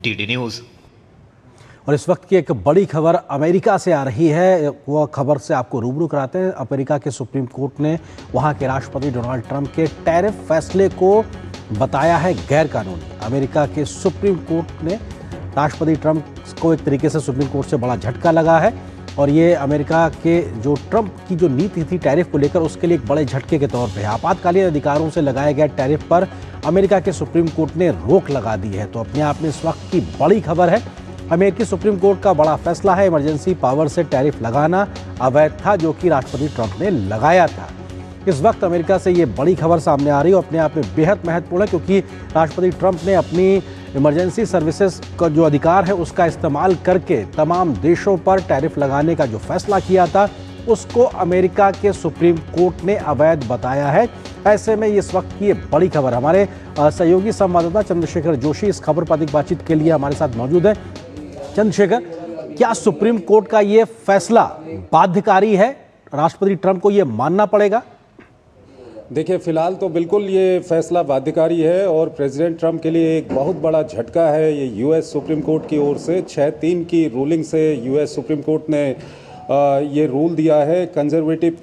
TD news. और इस वक्त की एक बड़ी खबर अमेरिका से आ रही है। वो खबर से आपको रूबरू कराते हैं। अमेरिका के सुप्रीम कोर्ट ने वहां के राष्ट्रपति डोनाल्ड ट्रंप के टैरिफ फैसले को बताया है गैर कानूनी। अमेरिका के सुप्रीम कोर्ट ने राष्ट्रपति ट्रंप को एक तरीके से सुप्रीम कोर्ट से बड़ा झटका लगा है और ये अमेरिका के जो ट्रंप की जो नीति थी टैरिफ को लेकर, उसके लिए एक बड़े झटके के तौर पे है। आपातकालीन अधिकारों से लगाए गए टैरिफ पर अमेरिका के सुप्रीम कोर्ट ने रोक लगा दी है। तो अपने आप में इस वक्त की बड़ी खबर है। अमेरिकी सुप्रीम कोर्ट का बड़ा फैसला है। इमरजेंसी पावर से टैरिफ लगाना अवैध था, जो कि राष्ट्रपति ट्रंप ने लगाया था। इस वक्त अमेरिका से ये बड़ी खबर सामने आ रही है और अपने आप में बेहद महत्वपूर्ण है, क्योंकि राष्ट्रपति ट्रंप ने अपनी इमरजेंसी सर्विसेज का जो अधिकार है उसका इस्तेमाल करके तमाम देशों पर टैरिफ लगाने का जो फैसला किया था उसको अमेरिका के सुप्रीम कोर्ट ने अवैध बताया है। ऐसे में इस वक्त की ये बड़ी खबर, हमारे सहयोगी संवाददाता चंद्रशेखर जोशी इस खबर पर अधिक बातचीत के लिए हमारे साथ मौजूद हैं। चंद्रशेखर, क्या सुप्रीम कोर्ट का ये फैसला बाध्यकारी है? राष्ट्रपति ट्रंप को ये मानना पड़ेगा? देखिए, फिलहाल तो बिल्कुल ये फैसला बाध्यकारी है और प्रेसिडेंट ट्रंप के लिए एक बहुत बड़ा झटका है। ये यूएस सुप्रीम कोर्ट की ओर से 6-3 की रूलिंग से यूएस सुप्रीम कोर्ट ने ये रूल दिया है। कंजर्वेटिव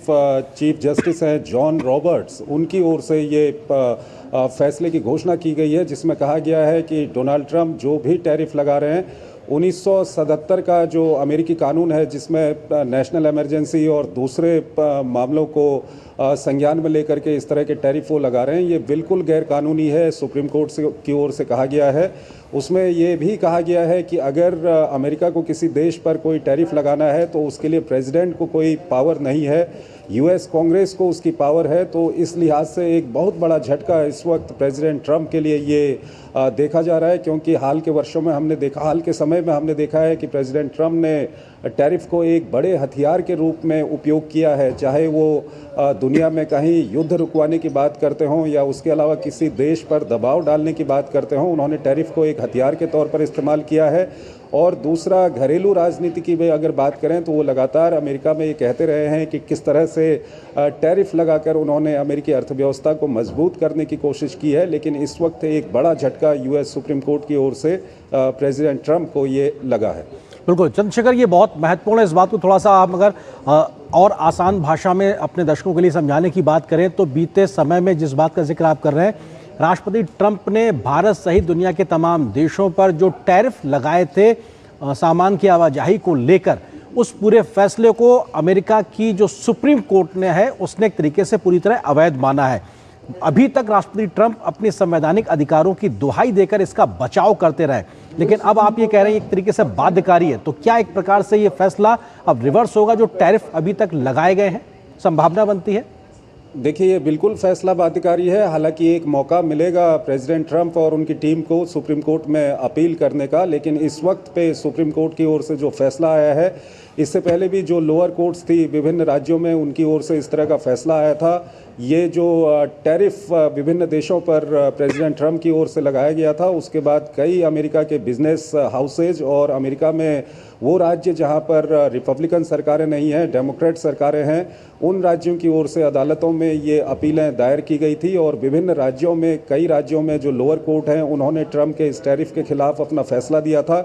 चीफ जस्टिस हैं जॉन रॉबर्ट्स, उनकी ओर से ये फैसले की घोषणा की गई है, जिसमें कहा गया है कि डोनाल्ड ट्रंप जो भी टैरिफ लगा रहे हैं 1977 का जो अमेरिकी कानून है, जिसमें नेशनल इमरजेंसी और दूसरे मामलों को संज्ञान में लेकर के इस तरह के टैरिफ वो लगा रहे हैं, ये बिल्कुल गैर कानूनी है। सुप्रीम कोर्ट की ओर से कहा गया है। उसमें ये भी कहा गया है कि अगर अमेरिका को किसी देश पर कोई टैरिफ लगाना है तो उसके लिए प्रेसिडेंट को कोई पावर नहीं है, यूएस कांग्रेस को उसकी पावर है। तो इस लिहाज से एक बहुत बड़ा झटका इस वक्त प्रेसिडेंट ट्रंप के लिए ये देखा जा रहा है, क्योंकि हाल के समय में हमने देखा है कि प्रेसिडेंट ट्रंप ने टैरिफ को एक बड़े हथियार के रूप में उपयोग किया है। चाहे वो दुनिया में कहीं युद्ध रुकवाने की बात करते हों या उसके अलावा किसी देश पर दबाव डालने की बात करते हों, उन्होंने टैरिफ को एक हथियार के तौर पर इस्तेमाल किया है। और दूसरा, घरेलू राजनीति की भी अगर बात करें तो वो लगातार अमेरिका में ये कहते रहे हैं कि किस तरह से टैरिफ लगाकर उन्होंने अमेरिकी अर्थव्यवस्था को मजबूत करने की कोशिश की है। लेकिन इस वक्त एक बड़ा झटका यूएस सुप्रीम कोर्ट की ओर से प्रेसिडेंट ट्रंप को ये लगा है। बिल्कुल चंद्रशेखर, ये बहुत महत्वपूर्ण है। इस बात को थोड़ा सा आप अगर और आसान भाषा में अपने दर्शकों के लिए समझाने की बात करें तो बीते समय में जिस बात का जिक्र आप कर रहे हैं, राष्ट्रपति ट्रंप ने भारत सहित दुनिया के तमाम देशों पर जो टैरिफ लगाए थे सामान की आवाजाही को लेकर, उस पूरे फैसले को अमेरिका की जो सुप्रीम कोर्ट ने है उसने एक तरीके से पूरी तरह अवैध माना है। अभी तक राष्ट्रपति ट्रंप अपने संवैधानिक अधिकारों की दुहाई देकर इसका बचाव करते रहे, लेकिन अब आप ये कह रहे हैं एक तरीके से बाध्यकारी है। तो क्या एक प्रकार से ये फैसला अब रिवर्स होगा? जो टैरिफ अभी तक लगाए गए हैं, संभावना बनती है? देखिए, ये बिल्कुल फैसला बाध्यकारी है। हालांकि एक मौका मिलेगा प्रेसिडेंट ट्रंप और उनकी टीम को सुप्रीम कोर्ट में अपील करने का, लेकिन इस वक्त पे सुप्रीम कोर्ट की ओर से जो फैसला आया है, इससे पहले भी जो लोअर कोर्ट्स थी विभिन्न राज्यों में, उनकी ओर से इस तरह का फैसला आया था। ये जो टैरिफ विभिन्न देशों पर प्रेसिडेंट ट्रंप की ओर से लगाया गया था, उसके बाद कई अमेरिका के बिजनेस हाउसेज और अमेरिका में वो राज्य जहां पर रिपब्लिकन सरकारें नहीं हैं, डेमोक्रेट सरकारें हैं, उन राज्यों की ओर से अदालतों में ये अपीलें दायर की गई थी। और विभिन्न राज्यों में, कई राज्यों में जो लोअर कोर्ट हैं, उन्होंने ट्रंप के इस टैरिफ के खिलाफ अपना फैसला दिया था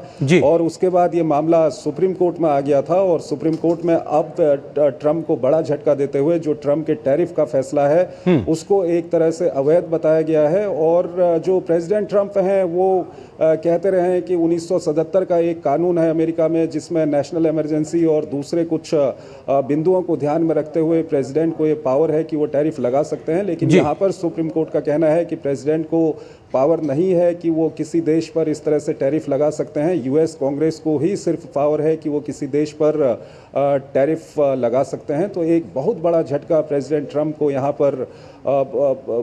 और उसके बाद ये मामला सुप्रीम कोर्ट में आ गया था। और सुप्रीम कोर्ट में अब ट्रंप को बड़ा झटका देते हुए जो ट्रंप के टैरिफ का फैसला है उसको एक तरह से अवैध बताया गया है। और जो प्रेसिडेंट ट्रंप हैं वो कहते रहे हैं कि 1977 का एक कानून है अमेरिका में, जिसमें नेशनल इमरजेंसी और दूसरे कुछ बिंदुओं को ध्यान में रखते हुए प्रेसिडेंट को ये पावर है कि वो टैरिफ लगा सकते हैं। लेकिन यहाँ पर सुप्रीम कोर्ट का कहना है कि प्रेसिडेंट को पावर नहीं है कि वो किसी देश पर इस तरह से टैरिफ लगा सकते हैं। यूएस कांग्रेस को ही सिर्फ पावर है कि वो किसी देश पर टैरिफ लगा सकते हैं। तो एक बहुत बड़ा झटका प्रेसिडेंट ट्रंप को यहाँ पर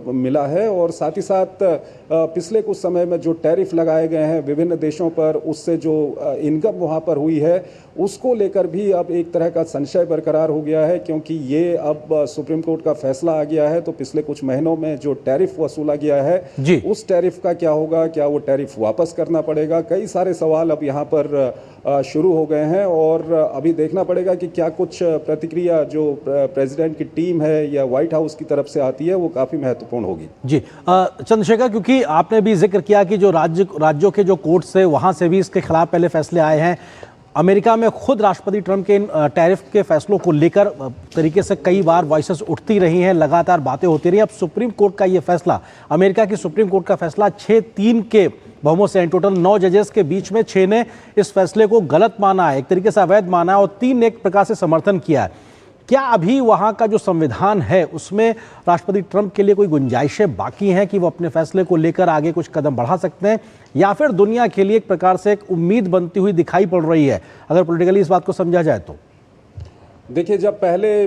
मिला है। और साथ ही साथ पिछले कुछ समय में जो टैरिफ लगाए गए हैं विभिन्न देशों पर, उससे जो इनकम वहाँ पर हुई है उसको लेकर भी अब एक तरह का संशय बरकरार हो गया है, क्योंकि ये अब सुप्रीम कोर्ट का फैसला आ गया है। तो पिछले कुछ महीनों में जो टैरिफ वसूला गया है उस टैरिफ का क्या होगा? क्या वो टैरिफ वापस करना पड़ेगा? कई सारे सवाल अब यहाँ पर शुरू हो गए हैं और अभी देखना पड़ेगा कि क्या कुछ प्रतिक्रिया जो प्रेसिडेंट की टीम है या व्हाइट हाउस की तरफ से आती है वो काफ़ी महत्वपूर्ण होगी। जी चंद्रशेखर, क्योंकि आपने भी जिक्र किया कि जो राज्यों के जो कोर्ट्स है वहां से भी इसके खिलाफ पहले फैसले आए हैं। अमेरिका में खुद राष्ट्रपति ट्रंप के इन टैरिफ के फैसलों को लेकर तरीके से कई बार वॉइसेस उठती रही हैं, लगातार बातें होती रही। अब सुप्रीम कोर्ट का ये फैसला, अमेरिका की सुप्रीम कोर्ट का फैसला 6-3 के बहुमत से, टोटल 9 जजेस के बीच में 6 ने इस फैसले को गलत माना है, एक तरीके से अवैध माना है, और 3 ने एक प्रकार से समर्थन किया है। क्या अभी वहां का जो संविधान है उसमें राष्ट्रपति ट्रंप के लिए कोई गुंजाइशें बाकी हैं कि वो अपने फैसले को लेकर आगे कुछ कदम बढ़ा सकते हैं, या फिर दुनिया के लिए एक प्रकार से एक उम्मीद बनती हुई दिखाई पड़ रही है, अगर पॉलिटिकली इस बात को समझा जाए तो? देखिए, जब पहले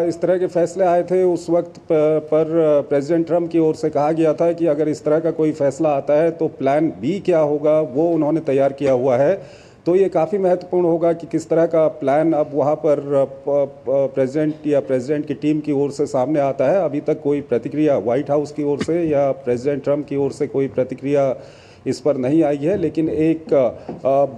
इस तरह के फैसले आए थे उस वक्त पर प्रेसिडेंट ट्रंप की ओर से कहा गया था कि अगर इस तरह का कोई फैसला आता है तो प्लान बी क्या होगा वो उन्होंने तैयार किया हुआ है। तो ये काफ़ी महत्वपूर्ण होगा कि किस तरह का प्लान अब वहाँ पर प्रेसिडेंट की टीम की ओर से सामने आता है। अभी तक कोई प्रतिक्रिया व्हाइट हाउस की ओर से या प्रेसिडेंट ट्रंप की ओर से कोई प्रतिक्रिया इस पर नहीं आई है, लेकिन एक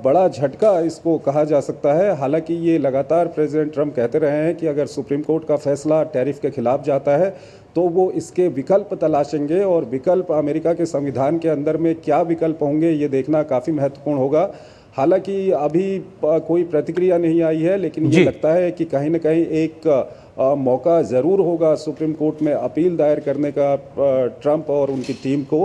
बड़ा झटका इसको कहा जा सकता है। हालांकि ये लगातार प्रेसिडेंट ट्रंप कहते रहे हैं कि अगर सुप्रीम कोर्ट का फैसला टैरिफ के खिलाफ जाता है तो वो इसके विकल्प तलाशेंगे, और विकल्प अमेरिका के संविधान के अंदर में क्या विकल्प होंगे ये देखना काफ़ी महत्वपूर्ण होगा। हालांकि अभी कोई प्रतिक्रिया नहीं आई है, लेकिन ये लगता है कि कहीं ना कहीं एक मौका ज़रूर होगा सुप्रीम कोर्ट में अपील दायर करने का ट्रंप और उनकी टीम को।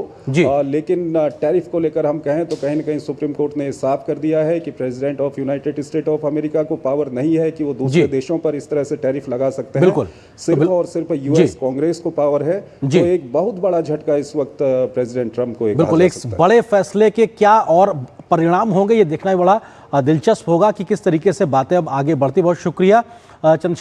लेकिन टैरिफ को लेकर हम कहें तो कहीं ना कहीं सुप्रीम कोर्ट ने साफ कर दिया है कि president of United state of America को पावर नहीं है कि वो दूसरे देशों पर इस तरह से टैरिफ लगा सकते हैं। सिर्फ और सिर्फ यूएस कांग्रेस को पावर है। तो एक बहुत बड़ा झटका इस वक्त प्रेसिडेंट ट्रंप को बिल्कुल एक बड़े फैसले के क्या और परिणाम होंगे ये देखना बड़ा दिलचस्प होगा कि किस तरीके से बातें अब आगे बढ़ती। बहुत शुक्रिया चंद्रशेखर।